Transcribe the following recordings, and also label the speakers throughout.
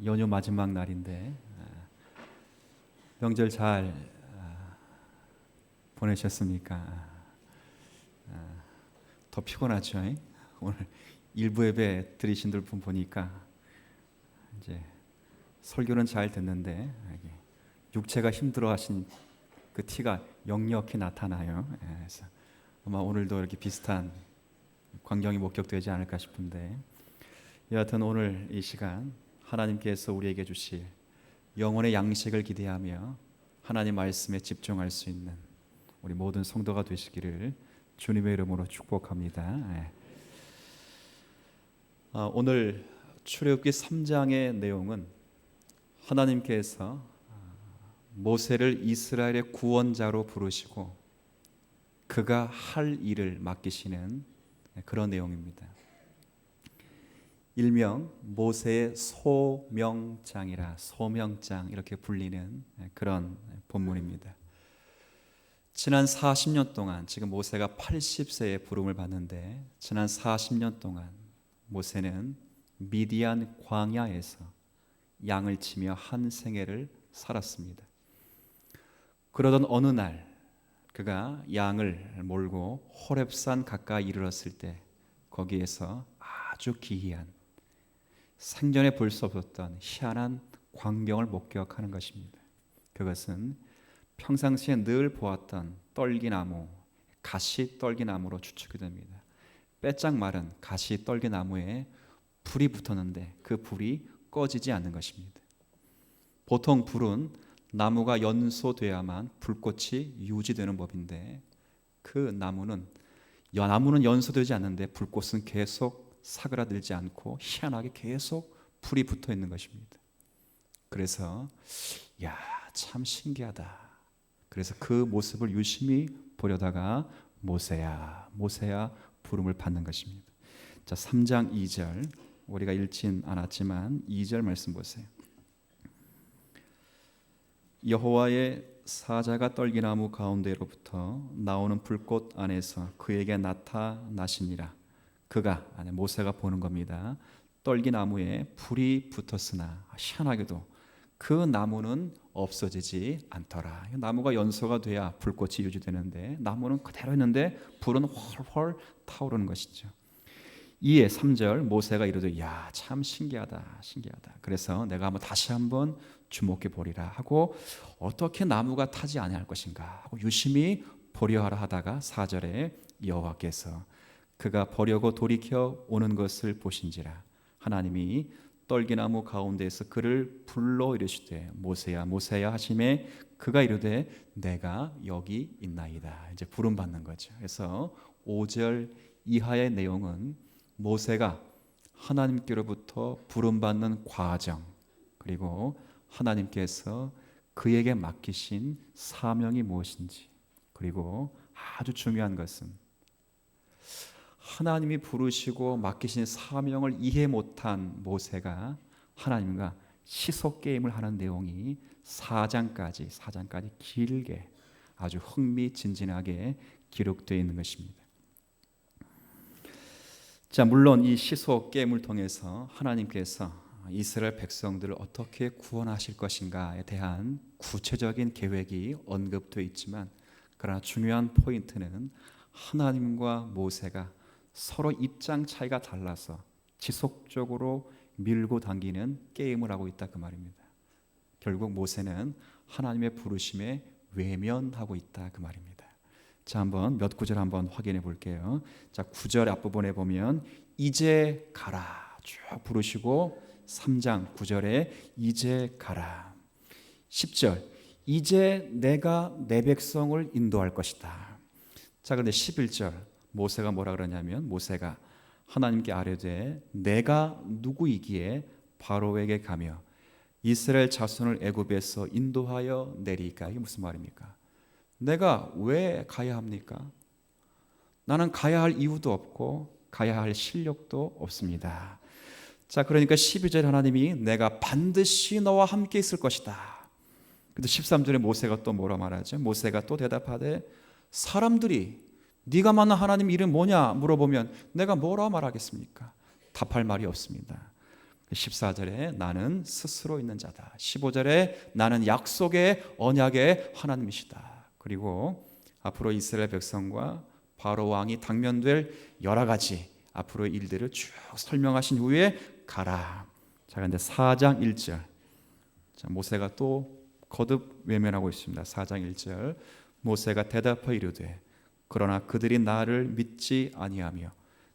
Speaker 1: 연휴 마지막 날인데 명절 잘 보내셨습니까? 더 피곤하죠? 오늘 일부 예배 들으신 분 보니까 이제 설교는 잘 듣는데 육체가 힘들어하신 그 티가 역력히 나타나요. 그래서 아마 오늘도 이렇게 비슷한 광경이 목격되지 않을까 싶은데, 여하튼 오늘 이 시간 하나님께서 우리에게 주실 영혼의 양식을 기대하며 하나님 말씀에 집중할 수 있는 우리 모든 성도가 되시기를 주님의 이름으로 축복합니다. 오늘 출애굽기 3장의 내용은 하나님께서 모세를 이스라엘의 구원자로 부르시고 그가 할 일을 맡기시는 그런 내용입니다. 일명 모세의 소명장이라, 소명장 이렇게 불리는 그런 본문입니다. 지난 40년 동안, 지금 모세가 80세에 부름을 받는데 지난 40년 동안 모세는 미디안 광야에서 양을 치며 한 생애를 살았습니다. 그러던 어느 날 그가 양을 몰고 호렙산 가까이 이르렀을 때 거기에서 아주 기이한, 생전에 볼 수 없었던 희한한 광경을 목격하는 것입니다. 그것은 평상시에 늘 보았던 떨기나무, 가시 떨기나무로 추측이 됩니다. 빼짝 마른 가시 떨기나무에 불이 붙었는데 그 불이 꺼지지 않는 것입니다. 보통 불은 나무가 연소돼야만 불꽃이 유지되는 법인데 그 나무는 연소되지 않는데 불꽃은 계속 사그라들지 않고 희한하게 계속 불이 붙어 있는 것입니다. 그래서 참 신기하다. 그래서 그 모습을 유심히 보려다가 모세야, 모세야 부름을 받는 것입니다. 자, 3장 2절 우리가 읽진 않았지만 2절 말씀 보세요. 여호와의 사자가 떨기나무 가운데로부터 나오는 불꽃 안에서 그에게 나타나시니라. 그가, 모세가 보는 겁니다. 떨기나무에 불이 붙었으나 희한하게도 그 나무는 없어지지 않더라. 나무가 연소가 돼야 불꽃이 유지되는데 나무는 그대로 있는데 불은 훨훨 타오르는 것이죠. 이에 3절 모세가 이르되 참 신기하다, 신기하다. 그래서 내가 다시 한번 주목해 보리라 하고 어떻게 나무가 타지 아니할 것인가 하고 유심히 보려 하라 하다가 4절에 여호와께서 그가 보려고 돌이켜 오는 것을 보신지라 하나님이 떨기나무 가운데에서 그를 불러 이르시되 모세야, 모세야 하심에 그가 이르되 내가 여기 있나이다. 이제 부름 받는 거죠. 그래서 5절 이하의 내용은 모세가 하나님께로부터 부름 받는 과정, 그리고 하나님께서 그에게 맡기신 사명이 무엇인지, 그리고 아주 중요한 것은 하나님이 부르시고 맡기신 사명을 이해 못한 모세가 하나님과 시속 게임을 하는 내용이 4장까지 길게 아주 흥미진진하게 기록되어 있는 것입니다. 자, 물론 이 시속 게임을 통해서 하나님께서 이스라엘 백성들을 어떻게 구원하실 것인가에 대한 구체적인 계획이 언급되어 있지만, 그러나 중요한 포인트는 하나님과 모세가 서로 입장 차이가 달라서 지속적으로 밀고 당기는 게임을 하고 있다, 그 말입니다. 결국 모세는 하나님의 부르심에 외면하고 있다, 그 말입니다. 자, 한번 몇 구절 한번 확인해 볼게요. 자, 9절 앞부분에 보면 이제 가라 쭉 부르시고 3장 9절에 이제 가라. 10절 이제 내가 내 백성을 인도할 것이다. 자, 그런데 11절 모세가 뭐라 그러냐면 모세가 하나님께 아뢰되 내가 누구이기에 바로에게 가며 이스라엘 자손을 애굽에서 인도하여 내리까. 이게 무슨 말입니까? 내가 왜 가야 합니까? 나는 가야 할 이유도 없고 가야 할 실력도 없습니다. 자, 그러니까 12절 하나님이 내가 반드시 너와 함께 있을 것이다. 근데 13절에 모세가 또 뭐라 말하죠? 모세가 또 대답하되 사람들이 네가 만난 하나님 이름 뭐냐 물어보면 내가 뭐라 말하겠습니까? 답할 말이 없습니다. 14절에 나는 스스로 있는 자다. 15절에 나는 약속의 언약의 하나님이시다. 그리고 앞으로 이스라엘 백성과 바로 왕이 당면될 여러 가지 앞으로 일들을 쭉 설명하신 후에 가라. 자, 그런데 4장 1절. 자, 모세가 또 거듭 외면하고 있습니다. 4장 1절. 모세가 대답하여 이르되 그러나 그들이 나를 믿지 아니하며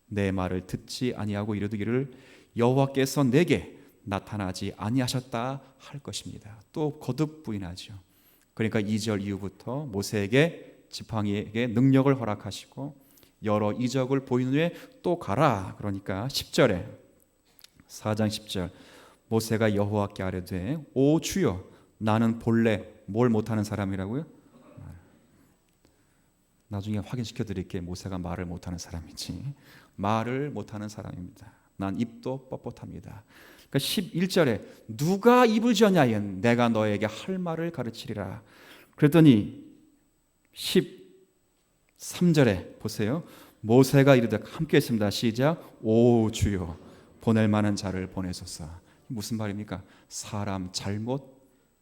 Speaker 1: 내 말을 듣지 아니하고 이르기를 여호와께서 내게 나타나지 아니하셨다 할 것입니다. 또 거듭 부인하죠. 그러니까 2절 이후부터 모세에게 지팡이에게 능력을 허락하시고 여러 이적을 보인 후에 또 가라. 그러니까 10절에 4장 10절 모세가 여호와께 아뢰되 오 주여 나는 본래 뭘 못하는 사람이라고요? 나중에 확인시켜 드릴게요. 모세가 말을 못하는 사람이지 말을 못하는 사람입니다. 난 입도 뻣뻣합니다. 그러니까 11절에 누가 입을 지었냐여 내가 너에게 할 말을 가르치리라. 그랬더니 13절에 보세요. 모세가 이르되 함께 했습니다. 시작. 오 주여 보낼 만한 자를 보내소서. 무슨 말입니까? 사람 잘못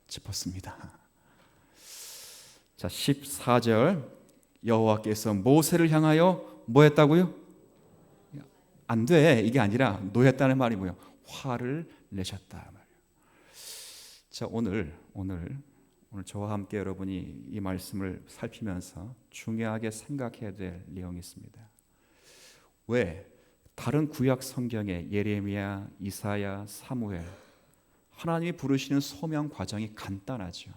Speaker 1: 짚었습니다. 자, 14절 여호와께서 모세를 향하여 뭐 했다고요? 안 돼. 이게 아니라 노했다는 말이 뭐예요? 화를 내셨다 말이에요. 자, 오늘 저와 함께 여러분이 이 말씀을 살피면서 중요하게 생각해야 될 내용이 있습니다. 왜 다른 구약 성경에 예레미야, 이사야, 사무엘 하나님이 부르시는 소명 과정이 간단하죠.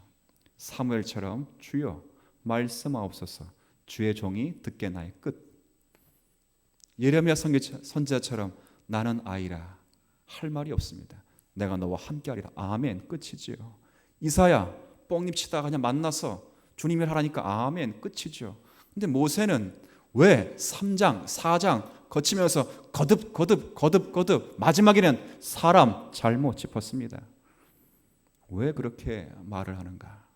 Speaker 1: 사무엘처럼 주여 말씀하옵소서 주의 종이 듣겠나이 끝. 예레미야 선지자처럼 나는 아이라 할 말이 없습니다. 내가 너와 함께하리라 아멘 끝이지요. 이사야 뽕잎 치다가 그냥 만나서 주님이 하라니까 아멘 끝이죠. 근데 모세는 왜 3장 4장 거치면서 거듭 마지막에는 사람 잘못 짚었습니다. 왜 그렇게 말을 하는가?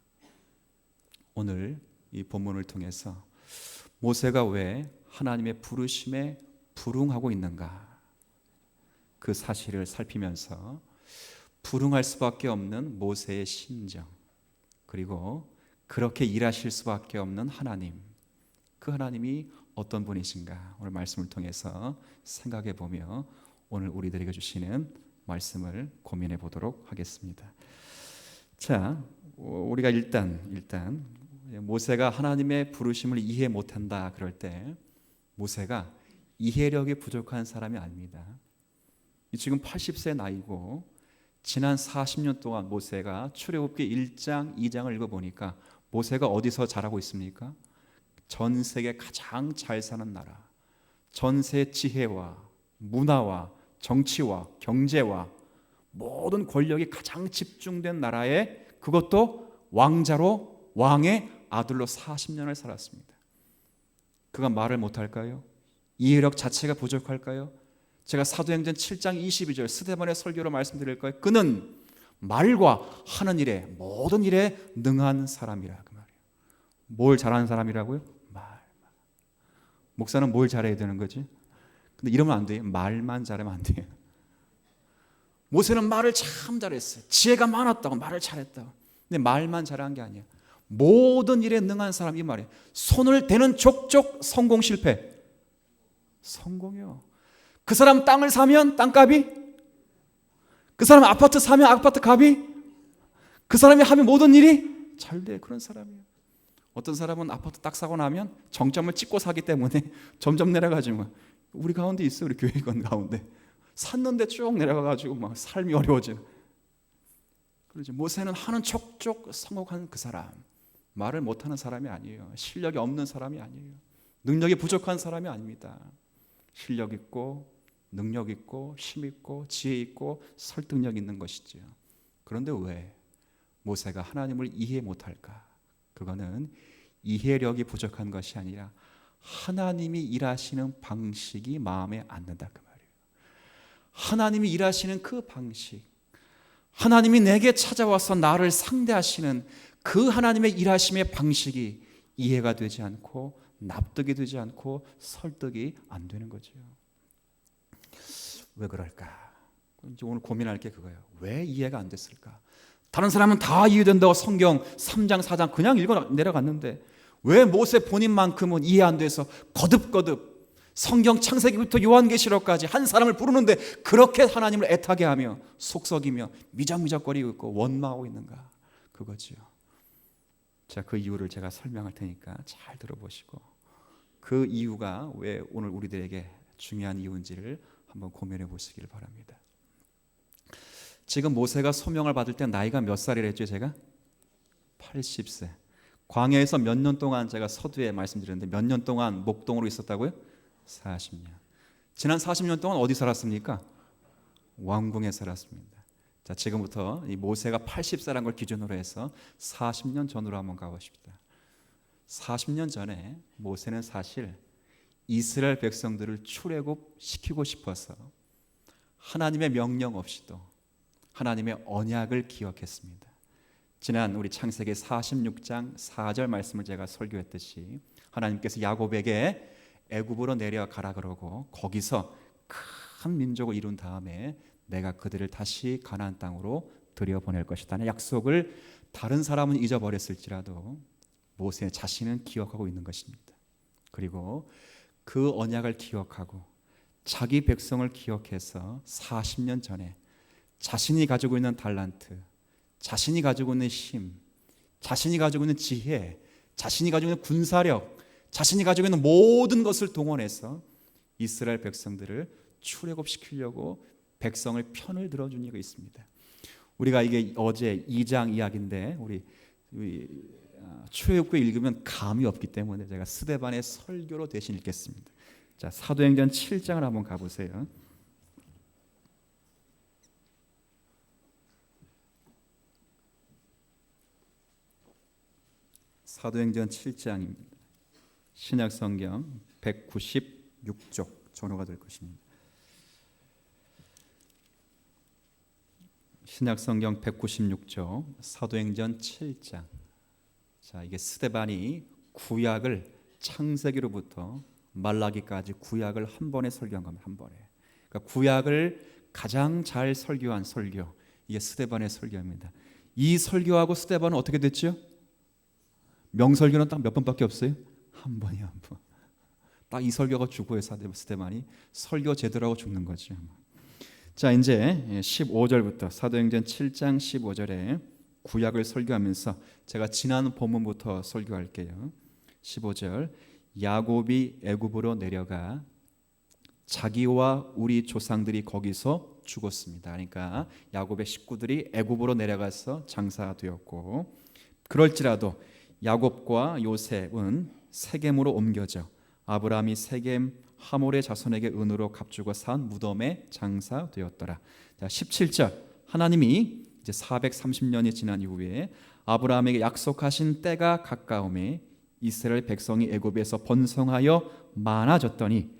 Speaker 1: 오늘 이 본문을 통해서 모세가 왜 하나님의 부르심에 불응하고 있는가? 그 사실을 살피면서 불응할 수밖에 없는 모세의 심정, 그리고 그렇게 일하실 수밖에 없는 하나님, 그 하나님이 어떤 분이신가 오늘 말씀을 통해서 생각해 보며 오늘 우리들에게 주시는 말씀을 고민해 보도록 하겠습니다. 자, 우리가 일단 모세가 하나님의 부르심을 이해 못한다 그럴 때 모세가 이해력이 부족한 사람이 아닙니다. 지금 80세 나이고 지난 40년 동안 모세가 출애굽기 1장, 2장을 읽어보니까 모세가 어디서 자라고 있습니까? 전 세계 가장 잘 사는 나라, 전세 지혜와 문화와 정치와 경제와 모든 권력이 가장 집중된 나라에 그것도 왕자로 왕의 아들로 40년을 살았습니다. 그가 말을 못할까요? 이해력 자체가 부족할까요? 제가 사도행전 7장 22절 스데반의 설교로 말씀드릴 거예요. 그는 말과 하는 일에 모든 일에 능한 사람이라 그 말이에요. 뭘 잘하는 사람이라고요? 말. 목사는 뭘 잘해야 되는 거지? 근데 이러면 안 돼요. 말만 잘하면 안 돼요. 모세는 말을 참 잘했어요. 지혜가 많았다고 말을 잘했다고. 근데 말만 잘한 게 아니야. 모든 일에 능한 사람 이 말이에요. 손을 대는 족족 성공 실패. 성공이요. 그 사람 땅을 사면 땅값이, 그 사람 아파트 사면 아파트 값이, 그 사람이 하면 모든 일이 잘 돼. 그런 사람이에요. 어떤 사람은 아파트 딱 사고 나면 정점을 찍고 사기 때문에 점점 내려가지고 우리 가운데 있어. 우리 교회관 가운데 샀는데 쭉 내려가가지고 막 삶이 어려워져. 그러죠. 모세는 하는 척척 성공한 그 사람, 말을 못하는 사람이 아니에요. 실력이 없는 사람이 아니에요. 능력이 부족한 사람이 아닙니다. 실력 있고 능력 있고 힘 있고 지혜 있고 설득력 있는 것이죠. 그런데 왜 모세가 하나님을 이해 못할까? 그거는 이해력이 부족한 것이 아니라 하나님이 일하시는 방식이 마음에 안 든다 그 말이에요. 하나님이 일하시는 그 방식, 하나님이 내게 찾아와서 나를 상대하시는 그 하나님의 일하심의 방식이 이해가 되지 않고 납득이 되지 않고 설득이 안 되는 거죠. 왜 그럴까? 이제 오늘 고민할 게 그거예요. 왜 이해가 안 됐을까? 다른 사람은 다 이해된다고 성경 3장 4장 그냥 읽어 내려갔는데 왜 모세 본인만큼은 이해 안 돼서 거듭거듭 성경 창세기부터 요한계시록까지 한 사람을 부르는데 그렇게 하나님을 애타게 하며 속썩이며 미적미적거리고 있고 원망하고 있는가? 그거지요. 자, 그 이유를 제가 설명할 테니까 잘 들어보시고 그 이유가 왜 오늘 우리들에게 중요한 이유인지를 한번 고민해 보시길 바랍니다. 지금 모세가 소명을 받을 때 나이가 몇 살이랬죠? 제가 80세. 광야에서 몇 년 동안 제가 서두에 말씀드렸는데 몇 년 동안 목동으로 있었다고요? 40년. 지난 40년 동안 어디 살았습니까? 왕궁에 살았습니다. 자, 지금부터 이 모세가 80세라는 걸 기준으로 해서 40년 전으로 한번 가보십시다. 40년 전에 모세는 사실 이스라엘 백성들을 출애굽시키고 싶어서 하나님의 명령 없이도 하나님의 언약을 기억했습니다. 지난 우리 창세기 46장 4절 말씀을 제가 설교했듯이 하나님께서 야곱에게 애굽으로 내려가라 그러고 거기서 큰 민족을 이룬 다음에 내가 그들을 다시 가나안 땅으로 들여보낼 것이라는 약속을 다른 사람은 잊어버렸을지라도 모세 자신은 기억하고 있는 것입니다. 그리고 그 언약을 기억하고 자기 백성을 기억해서 40년 전에 자신이 가지고 있는 달란트, 자신이 가지고 있는 힘, 자신이 가지고 있는 지혜, 자신이 가지고 있는 군사력, 자신이 가지고 있는 모든 것을 동원해서 이스라엘 백성들을 출애굽시키려고 백성을 편을 들어준 이유가 있습니다. 우리가 이게 어제 2장 이야기인데 우리 출애굽기 읽으면 감이 없기 때문에 제가 스데반의 설교로 대신 읽겠습니다. 자, 사도행전 7장을 한번 가보세요. 사도행전 7장입니다. 신약성경 196쪽 전호가 될 것입니다. 신약성경 196쪽 사도행전 7장. 자, 이게 스데반이 구약을 창세기로부터 말라기까지 구약을 한 번에 설교한 겁니다. 한 번에. 그러니까 구약을 가장 잘 설교한 설교. 이게 스데반의 설교입니다. 이 설교하고 스데반은 어떻게 됐죠? 명설교는 딱 몇 번밖에 없어요? 한 번이요, 한 번. 딱 이 설교가 죽어요. 스데반이 설교 제대로 하고 죽는 거죠. 자, 이제 15절부터 사도행전 7장 15절에 구약을 설교하면서 제가 지난 본문부터 설교할게요. 15절 야곱이 애굽으로 내려가 자기와 우리 조상들이 거기서 죽었습니다. 그러니까 야곱의 식구들이 애굽으로 내려가서 장사되었고 그럴지라도 야곱과 요셉은 세겜으로 옮겨져 아브라함이 세겜 하몰의 자손에게 은으로 값주고 산 무덤에 장사되었더라. 자, 17절 하나님이 이제 430년이 지난 이후에 아브라함에게 약속하신 때가 가까움에 이스라엘 백성이 애굽에서 번성하여 많아졌더니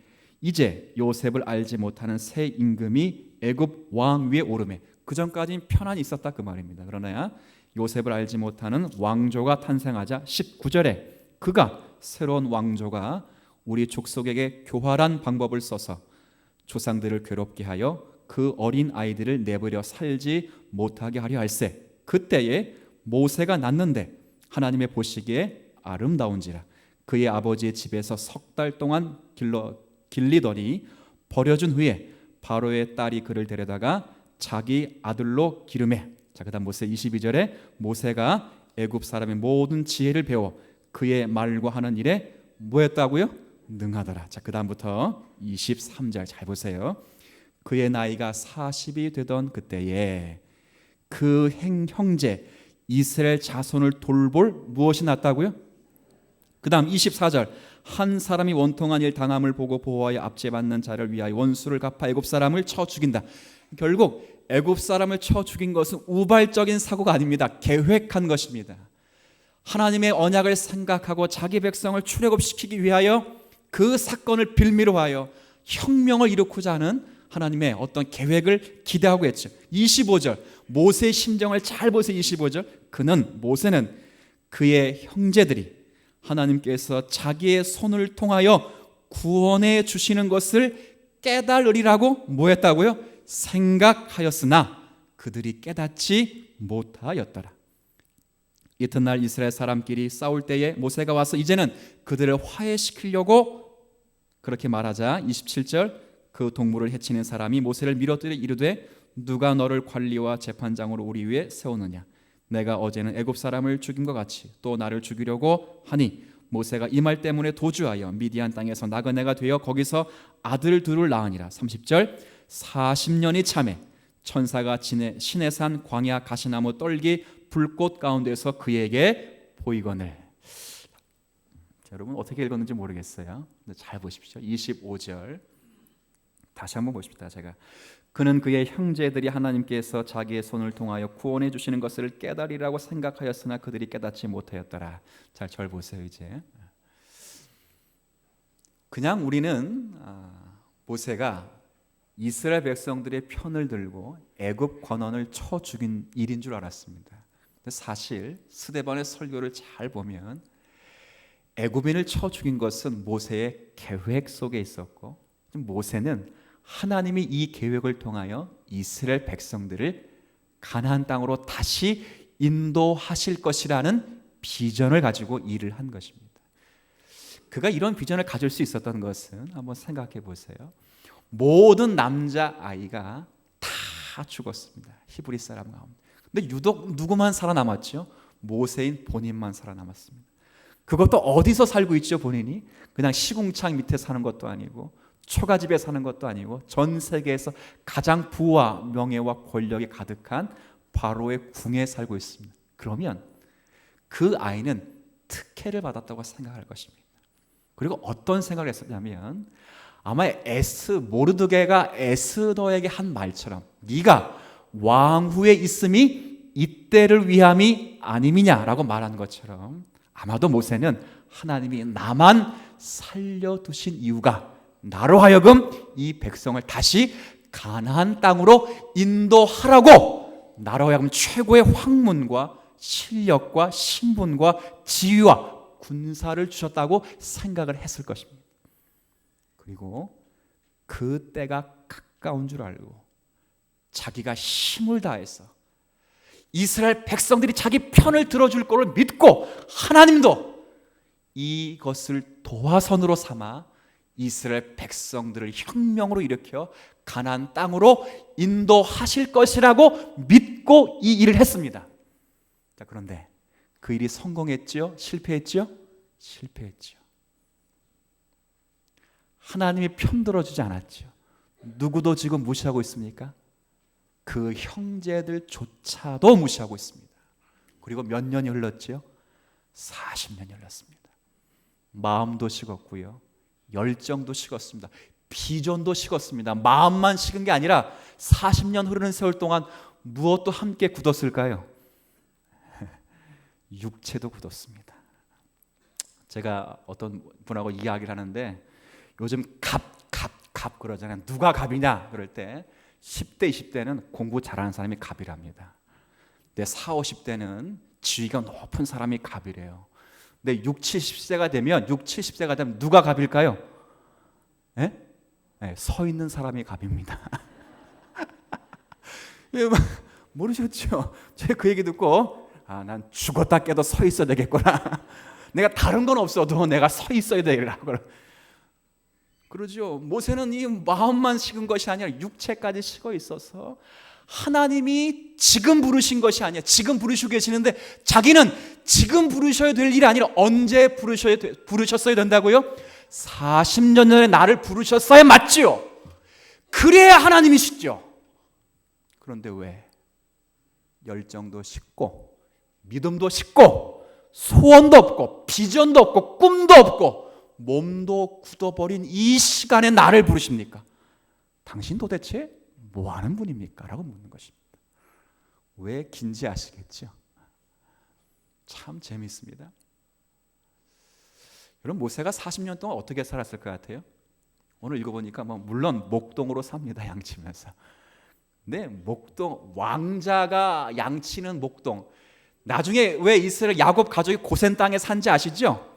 Speaker 1: 이제 요셉을 알지 못하는 새 임금이 애굽 왕 위에 오르매 그 전까지는 편안히 있었다 그 말입니다. 그러나 요셉을 알지 못하는 왕조가 탄생하자 19절에 그가 새로운 왕조가 우리 족속에게 교활한 방법을 써서 조상들을 괴롭게 하여 그 어린 아이들을 내버려 살지 못하게 하려 할세. 그때에 모세가 낳는데 하나님의 보시기에 아름다운지라 그의 아버지의 집에서 석 달 동안 길리더니 버려준 후에 바로의 딸이 그를 데려다가 자기 아들로 기르매. 자, 그다음 모세 22절에 모세가 애굽 사람의 모든 지혜를 배워 그의 말과 하는 일에 뭐였다고요? 능하더라. 자, 그다음부터 23절 잘 보세요. 그의 나이가 40이 되던 그때에 그 형제 이스라엘 자손을 돌볼 무엇이 났다고요? 그다음 24절 한 사람이 원통한 일 당함을 보고 보호하여 압제받는 자를 위하여 원수를 갚아 애굽 사람을 쳐 죽인다. 결국 애굽 사람을 쳐 죽인 것은 우발적인 사고가 아닙니다. 계획한 것입니다. 하나님의 언약을 생각하고 자기 백성을 출애굽시키기 위하여 그 사건을 빌미로 하여 혁명을 이루고자 하는 하나님의 어떤 계획을 기대하고 했죠. 25절 모세의 심정을 잘 보세요. 25절 모세는 그의 형제들이 하나님께서 자기의 손을 통하여 구원해 주시는 것을 깨달으리라고 뭐 했다고요? 생각하였으나 그들이 깨닫지 못하였더라. 이튿날 이스라엘 사람끼리 싸울 때에 모세가 와서 이제는 그들을 화해시키려고 그렇게 말하자 27절 그 동물을 해치는 사람이 모세를 밀어들여 이르되 누가 너를 관리와 재판장으로 우리 위에 세우느냐 내가 어제는 애굽 사람을 죽인 것 같이 또 나를 죽이려고 하니 모세가 이 말 때문에 도주하여 미디안 땅에서 나그네가 되어 거기서 아들 둘을 낳으니라. 30절 40년이 참에 천사가 시내산 광야 가시나무 떨기 불꽃 가운데서 그에게 보이거늘. 여러분 어떻게 읽었는지 모르겠어요. 근데 잘 보십시오. 25절 다시 한번 보십시다. 제가 그는 그의 형제들이 하나님께서 자기의 손을 통하여 구원해 주시는 것을 깨달으리라고 생각하였으나 그들이 깨닫지 못하였더라. 잘 절 보세요. 이제 그냥 우리는 모세가 이스라엘 백성들의 편을 들고 애굽 관원을 쳐 죽인 일인 줄 알았습니다. 근데 사실 스데반의 설교를 잘 보면 애굽인을 쳐 죽인 것은 모세의 계획 속에 있었고 모세는 하나님이 이 계획을 통하여 이스라엘 백성들을 가나안 땅으로 다시 인도하실 것이라는 비전을 가지고 일을 한 것입니다. 그가 이런 비전을 가질 수 있었던 것은 한번 생각해 보세요. 모든 남자아이가 다 죽었습니다. 히브리 사람 가운데. 근데 유독 누구만 살아남았죠? 모세인 본인만 살아남았습니다. 그것도 어디서 살고 있죠? 본인이 그냥 시궁창 밑에 사는 것도 아니고 초가집에 사는 것도 아니고 전 세계에서 가장 부와 명예와 권력이 가득한 바로의 궁에 살고 있습니다. 그러면 그 아이는 특혜를 받았다고 생각할 것입니다. 그리고 어떤 생각을 했었냐면 아마 모르드게가 에스더에게 한 말처럼 네가 왕후에 있음이 이때를 위함이 아님이냐라고 말한 것처럼 아마도 모세는 하나님이 나만 살려두신 이유가 나로 하여금 이 백성을 다시 가나안 땅으로 인도하라고 나로 하여금 최고의 학문과 실력과 신분과 지위와 군사를 주셨다고 생각을 했을 것입니다. 그리고 그 때가 가까운 줄 알고 자기가 힘을 다해서 이스라엘 백성들이 자기 편을 들어줄 것을 믿고 하나님도 이것을 도화선으로 삼아 이스라엘 백성들을 혁명으로 일으켜 가나안 땅으로 인도하실 것이라고 믿고 이 일을 했습니다. 자, 그런데 그 일이 성공했죠? 실패했죠? 실패했죠. 하나님이 편 들어주지 않았죠. 누구도 지금 무시하고 있습니까? 그 형제들조차도 무시하고 있습니다. 그리고 몇 년이 흘렀죠? 40년이 흘렀습니다. 마음도 식었고요, 열정도 식었습니다. 비전도 식었습니다. 마음만 식은 게 아니라 40년 흐르는 세월 동안 무엇도 함께 굳었을까요? 육체도 굳었습니다. 제가 어떤 분하고 이야기를 하는데 요즘 갑 그러잖아요. 누가 갑이냐 그럴 때 10대, 20대는 공부 잘하는 사람이 갑이랍니다. 근데 40, 50대는 지위가 높은 사람이 갑이래요. 근데 60, 70세가 되면 누가 갑일까요? 네? 네, 서 있는 사람이 갑입니다. 모르셨죠? 제가 그 얘기 듣고 난 죽었다 깨도 서 있어야 되겠구나. 내가 다른 건 없어도 내가 서 있어야 되라고 그러죠. 모세는 이 마음만 식은 것이 아니라 육체까지 식어 있어서 하나님이 지금 부르신 것이 아니야. 지금 부르시고 계시는데 자기는 지금 부르셔야 될 일이 아니라 언제 부르셨어야 된다고요? 40년 전에 나를 부르셨어야 맞지요. 그래야 하나님이시죠. 그런데 왜? 열정도 식고 믿음도 식고 소원도 없고 비전도 없고 꿈도 없고 몸도 굳어버린 이 시간에 나를 부르십니까? 당신 도대체 뭐 하는 분입니까? 라고 묻는 것입니다. 왜 긴지 아시겠죠? 참 재미있습니다. 여러분 모세가 40년 동안 어떻게 살았을 것 같아요? 오늘 읽어보니까 물론 목동으로 삽니다. 양치면서. 근데 목동 왕자가 양치는 목동. 나중에 왜 이스라엘 야곱 가족이 고센 땅에 산지 아시죠?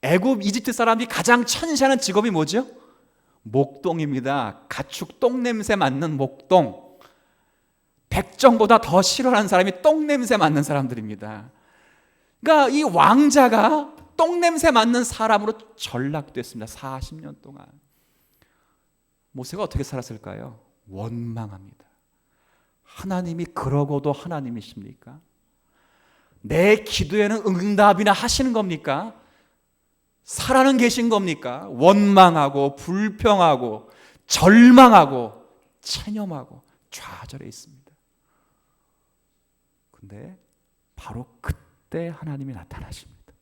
Speaker 1: 애굽 이집트 사람들이 가장 천시하는 직업이 뭐죠? 목동입니다. 가축 똥냄새 맡는 목동. 백정보다 더 싫어하는 사람이 똥냄새 맡는 사람들입니다. 그러니까 이 왕자가 똥냄새 맡는 사람으로 전락됐습니다. 40년 동안. 모세가 어떻게 살았을까요? 원망합니다. 하나님이 그러고도 하나님이십니까? 내 기도에는 응답이나 하시는 겁니까? 살아는 계신 겁니까? 원망하고 불평하고 절망하고 체념하고 좌절해 있습니다. 근데 바로 그때 하나님이 나타나십니다.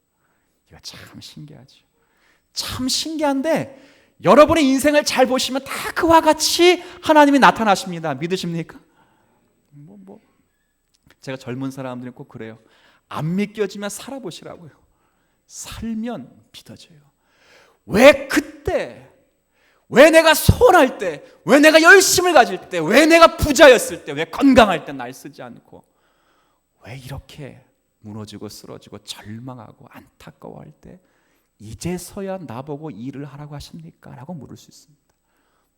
Speaker 1: 이거 참 신기하죠. 참 신기한데 여러분의 인생을 잘 보시면 다 그와 같이 하나님이 나타나십니다. 믿으십니까? 제가 젊은 사람들은 꼭 그래요. 안 믿겨지면 살아보시라고요. 살면 믿어져요. 왜 그때, 왜 내가 소원할 때, 왜 내가 열심을 가질 때, 왜 내가 부자였을 때, 왜 건강할 때 날 쓰지 않고, 왜 이렇게 무너지고 쓰러지고 절망하고 안타까워할 때 이제서야 나보고 일을 하라고 하십니까? 라고 물을 수 있습니다.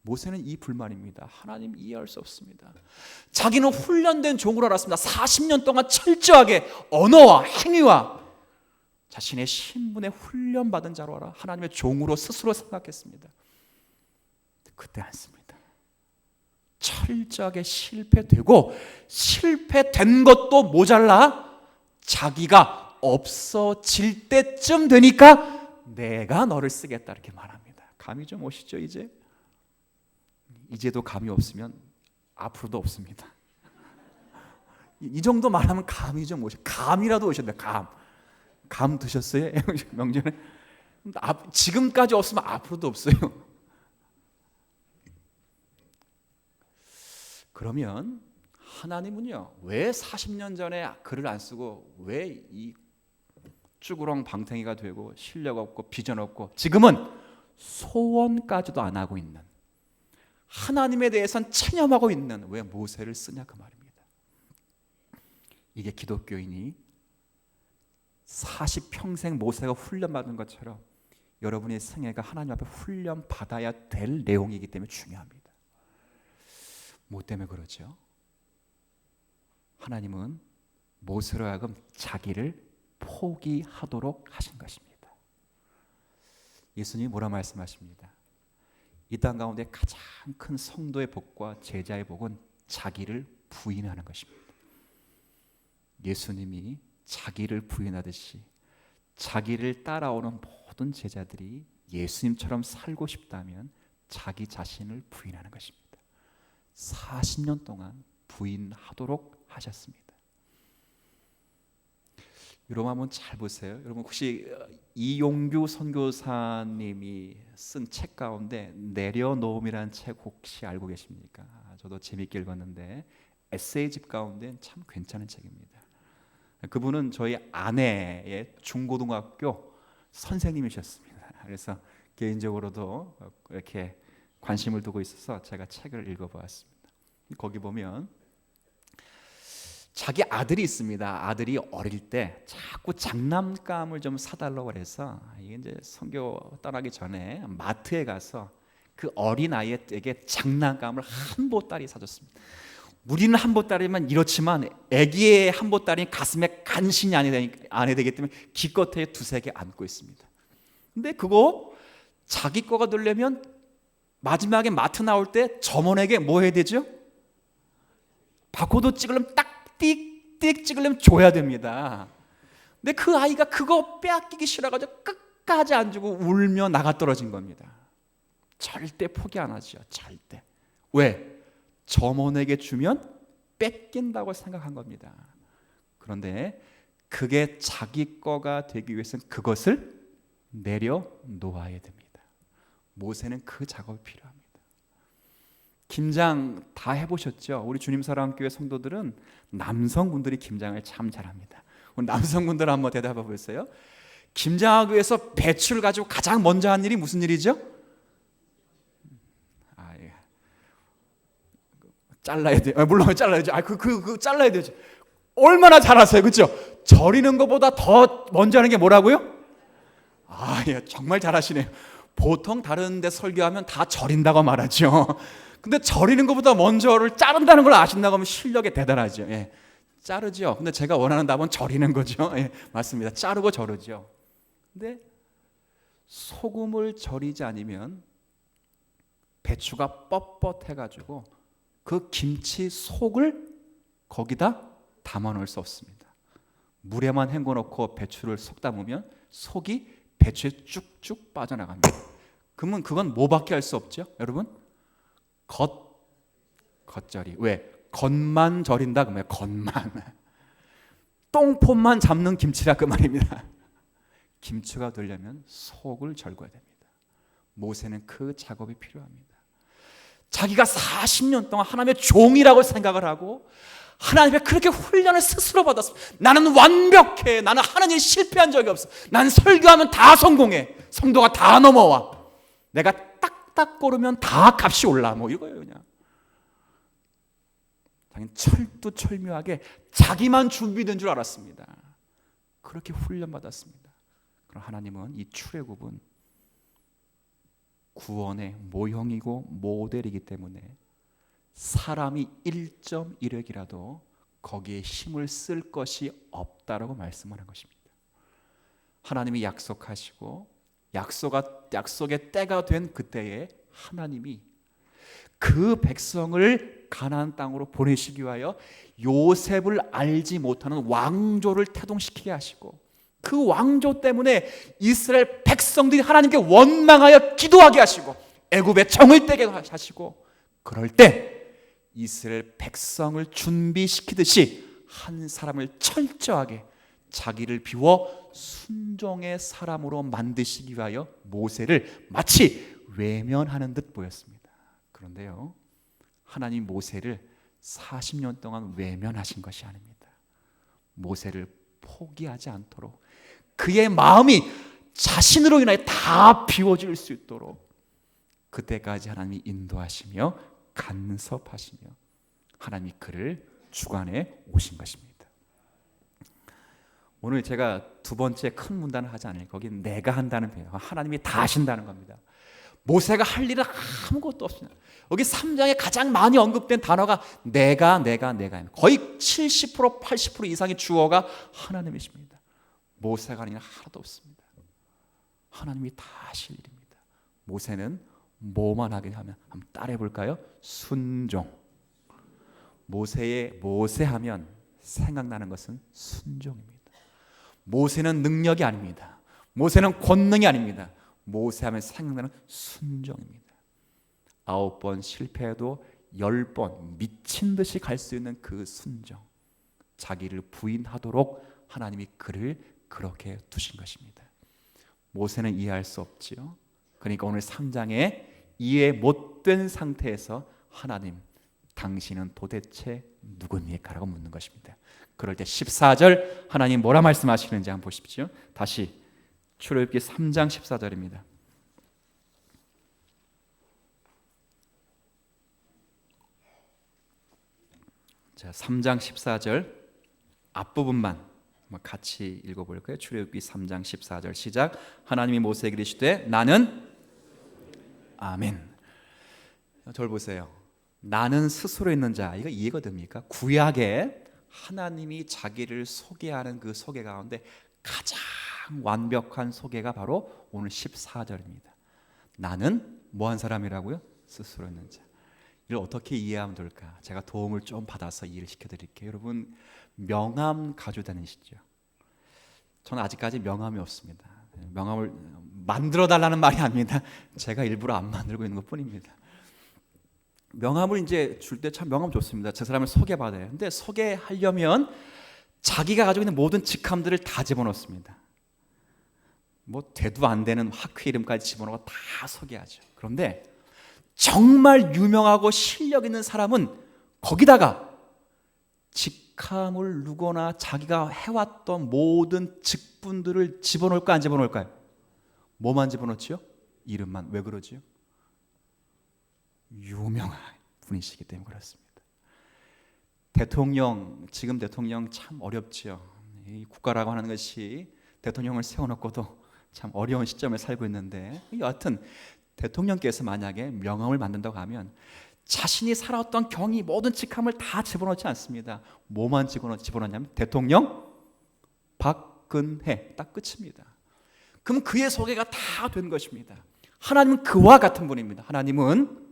Speaker 1: 모세는 이 불만입니다. 하나님 이해할 수 없습니다. 자기는 훈련된 종으로 알았습니다. 40년 동안 철저하게 언어와 행위와 자신의 신분에 훈련받은 자로 알아 하나님의 종으로 스스로 생각했습니다. 그때 않습니다. 철저하게 실패되고 실패된 것도 모자라 자기가 없어질 때쯤 되니까 내가 너를 쓰겠다 이렇게 말합니다. 감이 좀 오시죠? 이제도 감이 없으면 앞으로도 없습니다. 이 정도 말하면 감이 좀 오셔. 감이라도 오셨네. 감 드셨어요? 명절에? 지금까지 없으면 앞으로도 없어요. 그러면 하나님은요, 왜 40년 전에 글을 안 쓰고 왜 이 쭈구렁 방탱이가 되고 실력 없고 비전 없고 지금은 소원까지도 안 하고 있는, 하나님에 대해서는 체념하고 있는 왜 모세를 쓰냐 그 말입니다. 이게 기독교인이 40평생 모세가 훈련받은 것처럼 여러분의 생애가 하나님 앞에 훈련받아야 될 내용이기 때문에 중요합니다. 뭐 때문에 그러죠? 하나님은 모세로 하여금 자기를 포기하도록 하신 것입니다. 예수님이 뭐라 말씀하십니다? 이 땅 가운데 가장 큰 성도의 복과 제자의 복은 자기를 부인하는 것입니다. 예수님이 자기를 부인하듯이 자기를 따라오는 모든 제자들이 예수님처럼 살고 싶다면 자기 자신을 부인하는 것입니다. 40년 동안 부인하도록 하셨습니다. 여러분 한번 잘 보세요. 여러분 혹시 이용규 선교사님이 쓴 책 가운데 내려놓음이라는 책 혹시 알고 계십니까? 저도 재밌게 읽었는데 에세이집 가운데 참 괜찮은 책입니다. 그분은 저희 아내의 중고등학교 선생님이셨습니다. 그래서 개인적으로도 이렇게 관심을 두고 있어서 제가 책을 읽어보았습니다. 거기 보면 자기 아들이 있습니다. 아들이 어릴 때 자꾸 장난감을 좀 사달라고 그래서 이게 이제 선교 떠나기 전에 마트에 가서 그 어린 아이에게 장난감을 한 보따리 사줬습니다. 우리는 한 보따리면 이렇지만 아기의 한 보따리는 가슴에 간신히 안에 되기 때문에 기껏해 두세 개 안고 있습니다. 근데 그거 자기 거가 되려면 마지막에 마트 나올 때 점원에게 뭐 해야 되죠? 바코드 찍으려면 딱 띡띡 찍으려면 줘야 됩니다. 근데 그 아이가 그거 빼앗기기 싫어가지고 끝까지 안 주고 울며 나가 떨어진 겁니다. 절대 포기 안 하죠. 절대. 왜? 점원에게 주면 뺏긴다고 생각한 겁니다. 그런데 그게 자기 거가 되기 위해서는 그것을 내려놓아야 됩니다. 모세는 그 작업이 필요합니다. 김장 다 해보셨죠? 우리 주님 사랑교회 성도들은 남성분들이 김장을 참 잘합니다. 우리 남성분들 한번 대답해 보세요. 김장하기 위해서 배추를 가지고 가장 먼저 한 일이 무슨 일이죠? 잘라야 돼요. 물론 잘라야죠. 그 잘라야 되죠. 얼마나 잘하세요, 그렇죠? 절이는 것보다 더 먼저 하는 게 뭐라고요? 예, 정말 잘하시네요. 보통 다른 데 설교하면 다 절인다고 말하죠. 근데 절이는 것보다 먼저를 자른다는 걸 아신다고 하면 실력이 대단하죠. 예. 자르죠. 근데 제가 원하는 답은 절이는 거죠. 예, 맞습니다. 자르고 절르죠. 근데 소금을 절이지 않으면 배추가 뻣뻣해가지고 그 김치 속을 거기다 담아 놓을 수 없습니다. 물에만 헹궈놓고 배추를 속 담으면 속이 배추에 쭉쭉 빠져나갑니다. 그러면 그건 뭐밖에 할 수 없죠? 여러분? 겉절이. 왜? 겉만 절인다 그 말이에요. 겉만. 똥폼만 잡는 김치라 그 말입니다. 김치가 되려면 속을 절거야 됩니다. 모세는 그 작업이 필요합니다. 자기가 40년 동안 하나님의 종이라고 생각을 하고 하나님의 그렇게 훈련을 스스로 받았습니다. 나는 완벽해. 나는 하나님이 실패한 적이 없어. 난 설교하면 다 성공해. 성도가 다 넘어와. 내가 딱딱 고르면 다 값이 올라. 뭐 이거예요 그냥. 자기는 철두철미하게 자기만 준비된 줄 알았습니다. 그렇게 훈련받았습니다. 그럼 하나님은 이 출애굽은 구원의 모형이고 모델이기 때문에 사람이 1.1획이라도 거기에 힘을 쓸 것이 없다라고 말씀하는 것입니다. 하나님이 약속하시고 약속의 때가 된 그때에 하나님이 그 백성을 가나안 땅으로 보내시기 위하여 요셉을 알지 못하는 왕조를 태동시키게 하시고 그 왕조 때문에 이스라엘 백성들이 하나님께 원망하여 기도하게 하시고 애굽의 정을 떼게 하시고 그럴 때 이스라엘 백성을 준비시키듯이 한 사람을 철저하게 자기를 비워 순종의 사람으로 만드시기 위하여 모세를 마치 외면하는 듯 보였습니다. 그런데요, 하나님 모세를 40년 동안 외면하신 것이 아닙니다. 모세를 포기하지 않도록 그의 마음이 자신으로 인하여 다 비워질 수 있도록 그때까지 하나님이 인도하시며 간섭하시며 하나님이 그를 주관해 오신 것입니다. 오늘 제가 두 번째 큰 문단을 하지 않으니 거긴 내가 한다는 표현, 하나님이 다 하신다는 겁니다. 모세가 할 일은 아무것도 없습니다. 여기 3장에 가장 많이 언급된 단어가 내가 거의 70% 80% 이상의 주어가 하나님이십니다. 모세가 하는 일 하나도 없습니다. 하나님이 다 하실 일입니다. 모세는 뭐만 하게 하면 한번 따라해 볼까요? 순종. 모세하면 생각나는 것은 순종입니다. 모세는 능력이 아닙니다. 모세는 권능이 아닙니다. 모세하면 생각나는 순종입니다. 9번 실패해도 10번 미친 듯이 갈 수 있는 그 순종. 자기를 부인하도록 하나님이 그를 그렇게 두신 것입니다. 모세는 이해할 수 없지요. 그러니까 오늘 3장에 이해 못된 상태에서 하나님, 당신은 도대체 누굽니까라고 묻는 것입니다. 그럴 때 14절 하나님 뭐라 말씀하시는지 한번 보십시오. 다시 출애굽기 3장 14절입니다. 자, 3장 14절 앞부분만 같이 읽어볼까요? 출애굽기 3장 14절 시작. 하나님이 모세에게 이르시되 나는 아멘. 저를 보세요. 나는 스스로 있는 자, 이거 이해가 됩니까? 구약에 하나님이 자기를 소개하는 그 소개 가운데 가장 완벽한 소개가 바로 오늘 14절입니다. 나는 뭐한 사람이라고요? 스스로 있는 자. 이걸 어떻게 이해하면 될까? 제가 도움을 좀 받아서 이해를 시켜드릴게요. 여러분, 명함 가지고 다니시죠? 저는 아직까지 명함이 없습니다. 명함을 만들어 달라는 말이 아닙니다. 제가 일부러 안 만들고 있는 것뿐입니다. 명함을 이제 줄 때 참 명함 좋습니다. 저 사람을 소개받아요. 근데 소개하려면 자기가 가지고 있는 모든 직함들을 다 집어넣습니다. 뭐 돼도 안 되는 학회 이름까지 집어넣어 다 소개하죠. 그런데 정말 유명하고 실력 있는 사람은 거기다가 직함을 누거나 자기가 해왔던 모든 직분들을 집어넣을까 안 집어넣을까요? 뭐만 집어넣지요? 이름만. 왜 그러지요? 유명한 분이시기 때문에 그렇습니다. 지금 대통령 참 어렵지요. 이 국가라고 하는 것이 대통령을 세워놓고도 참 어려운 시점에 살고 있는데, 여하튼 대통령께서 만약에 명함을 만든다고 하면 자신이 살아왔던 경위 모든 직함을 다 집어넣지 않습니다. 뭐만 집어넣냐면 대통령 박근혜, 딱 끝입니다. 그럼 그의 소개가 다 된 것입니다. 하나님은 그와 같은 분입니다. 하나님은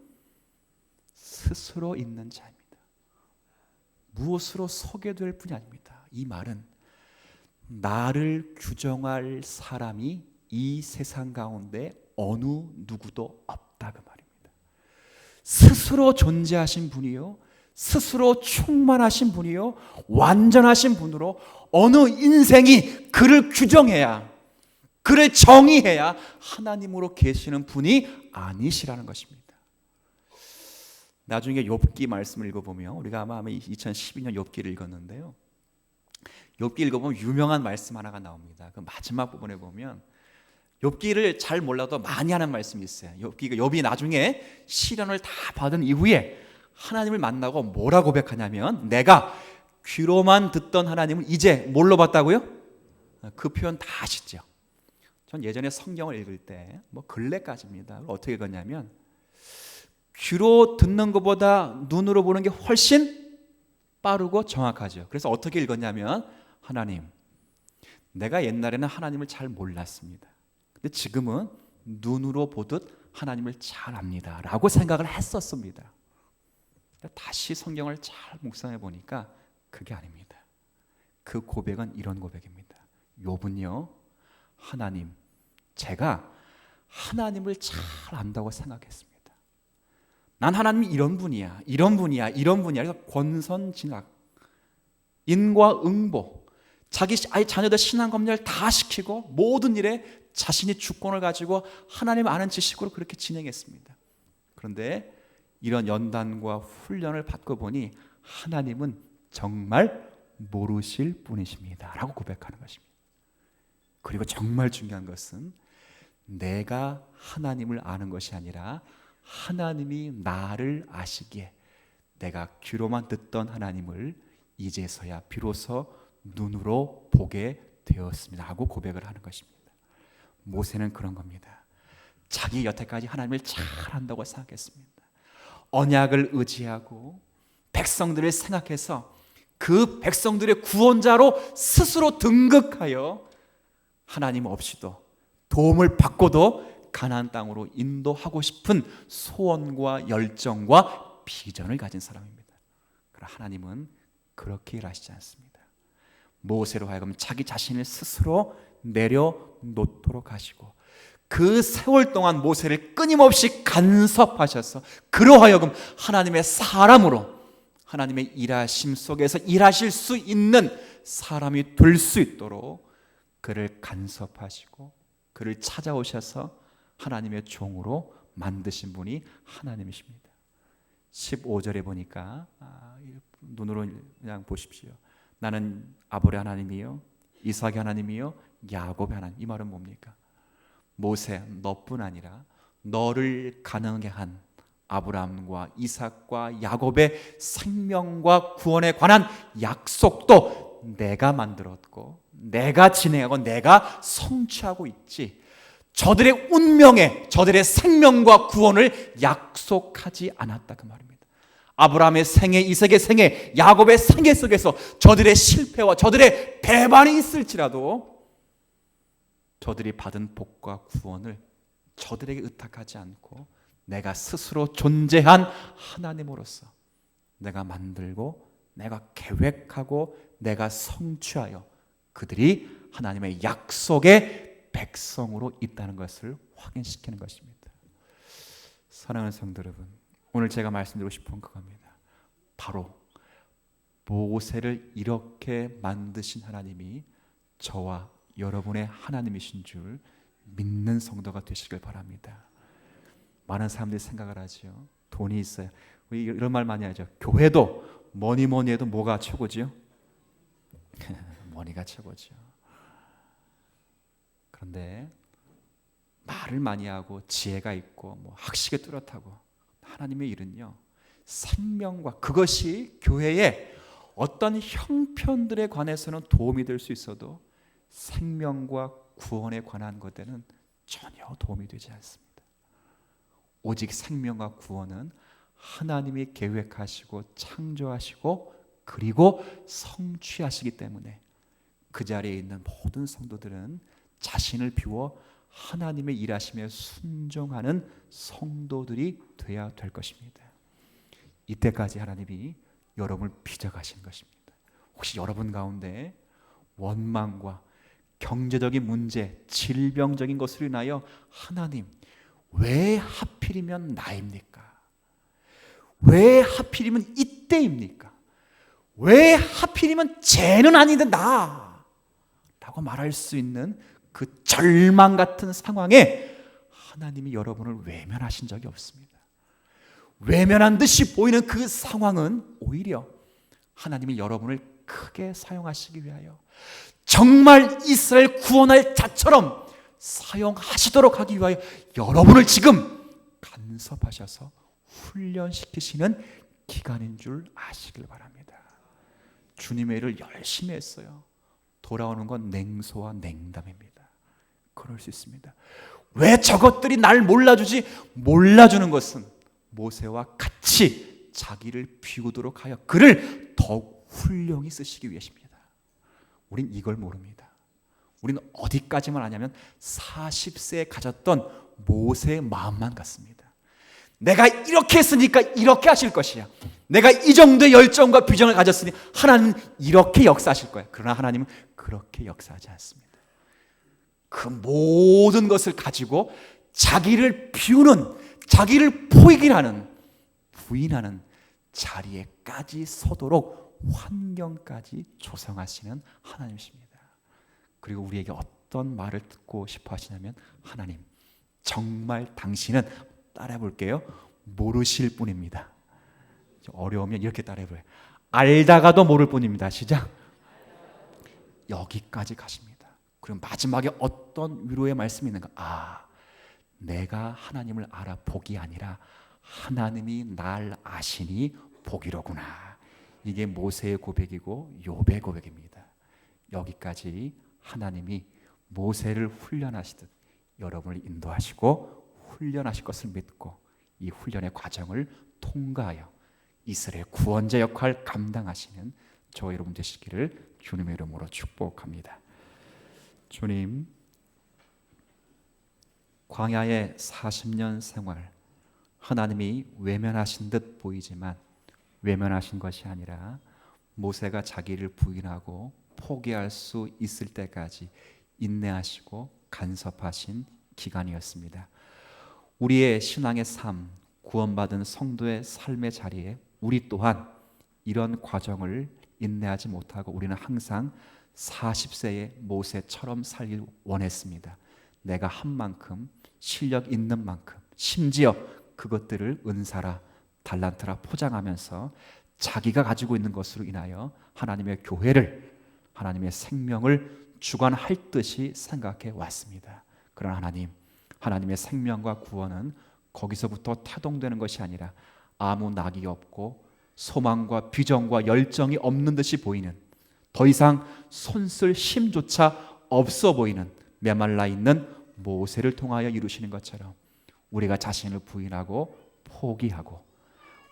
Speaker 1: 스스로 있는 자입니다. 무엇으로 소개될 분이 아닙니다. 이 말은 나를 규정할 사람이 이 세상 가운데 어느 누구도 없다 그 말입니다. 스스로 존재하신 분이요, 스스로 충만하신 분이요, 완전하신 분으로 어느 인생이 그를 규정해야, 그를 정의해야 하나님으로 계시는 분이 아니시라는 것입니다. 나중에 욥기 말씀을 읽어보면, 우리가 아마 2012년 욥기를 읽었는데요, 욥기 읽어보면 유명한 말씀 하나가 나옵니다. 그 마지막 부분에 보면 욥기를 잘 몰라도 많이 하는 말씀이 있어요. 욥이 나중에 시련을 다 받은 이후에 하나님을 만나고 뭐라 고백하냐면, 내가 귀로만 듣던 하나님을 이제 뭘로 봤다고요? 그 표현 다 아시죠? 전 예전에 성경을 읽을 때 근래까지입니다. 어떻게 읽었냐면, 귀로 듣는 것보다 눈으로 보는 게 훨씬 빠르고 정확하죠. 그래서 어떻게 읽었냐면, 하나님, 내가 옛날에는 하나님을 잘 몰랐습니다. 근데 지금은 눈으로 보듯 하나님을 잘 압니다 라고 생각을 했었습니다. 다시 성경을 잘 묵상해 보니까 그게 아닙니다. 그 고백은 이런 고백입니다. 욥은요, 하나님, 제가 하나님을 잘 안다고 생각했습니다. 난 하나님이 이런 분이야, 이런 분이야, 이런 분이야. 그래서 권선징악, 인과응보, 자기 자녀들 신앙검열 다 시키고 모든 일에 자신이 주권을 가지고 하나님 아는 지식으로 그렇게 진행했습니다. 그런데 이런 연단과 훈련을 받고 보니 하나님은 정말 모르실 분이십니다 라고 고백하는 것입니다. 그리고 정말 중요한 것은 내가 하나님을 아는 것이 아니라 하나님이 나를 아시기에 내가 귀로만 듣던 하나님을 이제서야 비로소 눈으로 보게 되었습니다 하고 고백을 하는 것입니다. 모세는 그런 겁니다. 자기 여태까지 하나님을 잘 안다고 생각했습니다. 언약을 의지하고 백성들을 생각해서 그 백성들의 구원자로 스스로 등극하여 하나님 없이도 도움을 받고도 가나안 땅으로 인도하고 싶은 소원과 열정과 비전을 가진 사람입니다. 그러나 하나님은 그렇게 일하시지 않습니다. 모세로 하여금 자기 자신을 스스로 내려놓도록 하시고 그 세월 동안 모세를 끊임없이 간섭하셔서 그로 하여금 하나님의 사람으로 하나님의 일하심 속에서 일하실 수 있는 사람이 될 수 있도록 그를 간섭하시고 그를 찾아오셔서 하나님의 종으로 만드신 분이 하나님이십니다. 15절에 보니까 눈으로 그냥 보십시오. 나는 아브라함의 하나님이요 이삭의 하나님이요 야곱의 하나님. 이 말은 뭡니까? 모세, 너뿐 아니라 너를 가능하게 한 아브라함과 이삭과 야곱의 생명과 구원에 관한 약속도 내가 만들었고 내가 진행하고 내가 성취하고 있지, 저들의 운명에 저들의 생명과 구원을 약속하지 않았다 그 말입니다. 아브라함의 생애, 이삭의 생애, 야곱의 생애 속에서 저들의 실패와 저들의 배반이 있을지라도 저들이 받은 복과 구원을 저들에게 의탁하지 않고 내가 스스로 존재한 하나님으로서 내가 만들고 내가 계획하고 내가 성취하여 그들이 하나님의 약속의 백성으로 있다는 것을 확인시키는 것입니다. 사랑하는 성도 여러분, 오늘 제가 말씀드리고 싶은 그겁니다. 바로 모세를 이렇게 만드신 하나님이 저와 여러분의 하나님이신 줄 믿는 성도가 되시길 바랍니다. 많은 사람들이 생각을 하죠. 돈이 있어요. 우리 이런 말 많이 하죠. 교회도 뭐니 해도 뭐가 최고지요? 머니가 최고죠. 그런데 말을 많이 하고 지혜가 있고 학식이 뚜렷하고 하나님의 일은요, 생명과 그것이 교회의 어떤 형편들에 관해서는 도움이 될 수 있어도 생명과 구원에 관한 것들은 전혀 도움이 되지 않습니다. 오직 생명과 구원은 하나님이 계획하시고 창조하시고 그리고 성취하시기 때문에 그 자리에 있는 모든 성도들은 자신을 비워 하나님의 일하심에 순종하는 성도들이 되어야 될 것입니다. 이때까지 하나님이 여러분을 빚어가신 것입니다. 혹시 여러분 가운데 원망과 경제적인 문제, 질병적인 것으로 인하여 하나님, 왜 하필이면 나입니까? 왜 하필이면 이때입니까? 왜 하필이면 쟤는 아닌데 나? 라고 말할 수 있는 그 절망 같은 상황에 하나님이 여러분을 외면하신 적이 없습니다. 외면한 듯이 보이는 그 상황은 오히려 하나님이 여러분을 크게 사용하시기 위하여 정말 이스라엘 구원할 자처럼 사용하시도록 하기 위하여 여러분을 지금 간섭하셔서 훈련시키시는 기간인 줄 아시길 바랍니다. 주님의 일을 열심히 했어요. 돌아오는 건 냉소와 냉담입니다. 그럴 수 있습니다. 왜 저것들이 날 몰라주지? 몰라주는 것은 모세와 같이 자기를 비우도록 하여 그를 더욱 훌륭히 쓰시기 위해십니다. 우린 이걸 모릅니다. 우리는 어디까지만 아냐면 40세에 가졌던 모세의 마음만 같습니다. 내가 이렇게 했으니까 이렇게 하실 것이야. 내가 이 정도의 열정과 비전을 가졌으니 하나님은 이렇게 역사하실 거야. 그러나 하나님은 그렇게 역사하지 않습니다. 그 모든 것을 가지고 자기를 비우는, 자기를 포기하는, 부인하는 자리에까지 서도록 환경까지 조성하시는 하나님이십니다. 그리고 우리에게 어떤 말을 듣고 싶어 하시냐면, 하나님, 정말 당신은, 따라해 볼게요, 모르실 뿐입니다. 어려우면 이렇게 따라해 보여요. 알다가도 모를 뿐입니다. 시작. 여기까지 가십니다. 그럼 마지막에 어떤 위로의 말씀이 있는가? 내가 하나님을 알아 복이 아니라 하나님이 날 아시니 복이로구나. 이게 모세의 고백이고 욥의 고백입니다. 여기까지 하나님이 모세를 훈련하시듯 여러분을 인도하시고 훈련하실 것을 믿고 이 훈련의 과정을 통과하여 이스라엘 구원자 역할 감당하시는 저 여러분 되시기를 주님의 이름으로 축복합니다. 주님, 광야의 40년 생활, 하나님이 외면하신 듯 보이지만 외면하신 것이 아니라 모세가 자기를 부인하고 포기할 수 있을 때까지 인내하시고 간섭하신 기간이었습니다. 우리의 신앙의 삶, 구원받은 성도의 삶의 자리에 우리 또한 이런 과정을 인내하지 못하고 우리는 항상 40세의 모세처럼 살길 원했습니다. 내가 한 만큼, 실력 있는 만큼, 심지어 그것들을 은사라, 달란트라 포장하면서 자기가 가지고 있는 것으로 인하여 하나님의 교회를, 하나님의 생명을 주관할 듯이 생각해 왔습니다. 그러나 하나님, 하나님의 생명과 구원은 거기서부터 타동되는 것이 아니라 아무 낙이 없고 소망과 비전과 열정이 없는 듯이 보이는, 더 이상 손쓸 힘조차 없어 보이는 메말라 있는 모세를 통하여 이루시는 것처럼 우리가 자신을 부인하고 포기하고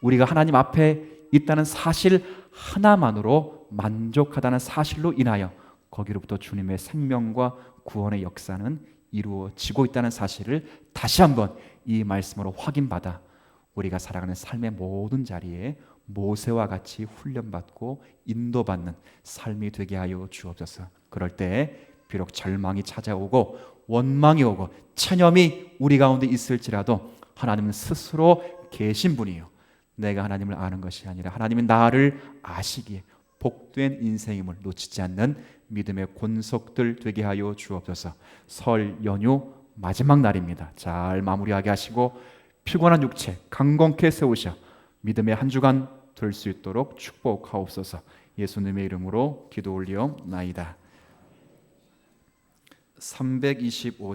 Speaker 1: 우리가 하나님 앞에 있다는 사실 하나만으로 만족하다는 사실로 인하여 거기로부터 주님의 생명과 구원의 역사는 이루어지고 있다는 사실을 다시 한번 이 말씀으로 확인받아 우리가 살아가는 삶의 모든 자리에 모세와 같이 훈련받고 인도받는 삶이 되게 하여 주옵소서. 그럴 때 비록 절망이 찾아오고 원망이 오고 체념이 우리 가운데 있을지라도 하나님은 스스로 계신 분이요, 내가 하나님을 아는 것이 아니라 하나님은 나를 아시기에 복된 인생임을 놓치지 않는 믿음의 권속들 되게 하여 주옵소서. 설 연휴 마지막 날입니다. 잘 마무리하게 하시고 피곤한 육체 강건케 세우셔 믿음의 한 주간 될 수 있도록 축복하옵소서. 예수님의 이름으로 기도 올리옵나이다. 325